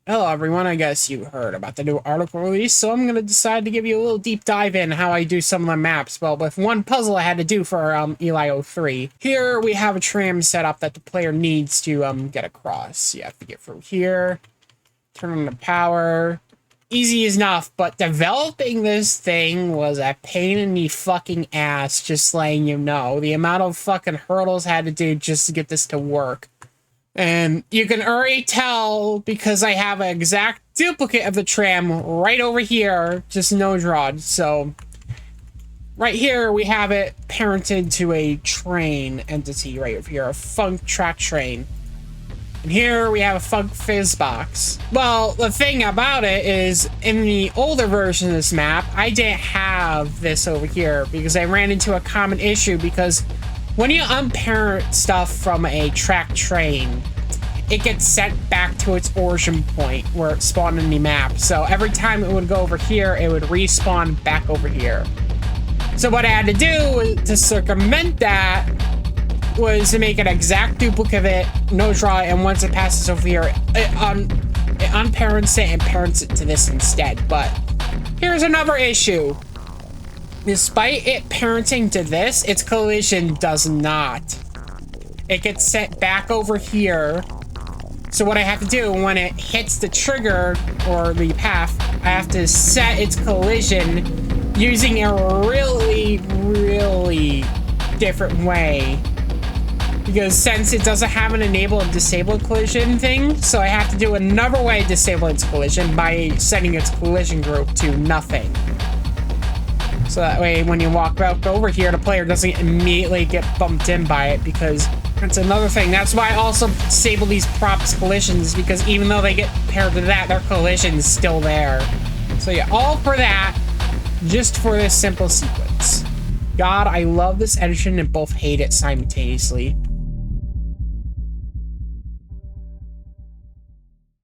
Hello everyone, I guess you heard about the new article release, so I'm gonna decide to give you a little deep dive in how I do some of the maps, well, with one puzzle I had to do for Eli 03. Here we have a tram setup that the player needs to get across. You have to get through here, turn on the power. Easy enough, but developing this thing was a pain in the fucking ass, just letting you know. The amount of fucking hurdles I had to do just to get this to work. And you can already tell because I have an exact duplicate of the tram right over here, just nose rod. So right here we have it parented to a train entity right over here, a Funk Track Train. And here we have a Funk Fizz box. Well, the thing about it is in the older version of this map, I didn't have this over here because I ran into a common issue because when you unparent stuff from a track train, it gets sent back to its origin point where it spawned in the map. So every time it would go over here, it would respawn back over here. So what I had to do to circumvent that was to make an exact duplicate of it, no draw, and once it passes over here, it unparents it and parents it to this instead. But here's another issue. Despite it parenting to this, its collision does not. It gets sent back over here. So what I have to do when it hits the trigger or the path, I have to set its collision using a really, really different way. Because since it doesn't have an enable and disable collision thing, so I have to do another way to disable its collision by setting its collision group to nothing. So that way, when you walk back over here, the player doesn't immediately get bumped in by it, because that's another thing. That's why I also disable these props collisions, because even though they get paired to that, their collision is still there. So yeah, all for that, just for this simple sequence. God, I love this edition and both hate it simultaneously.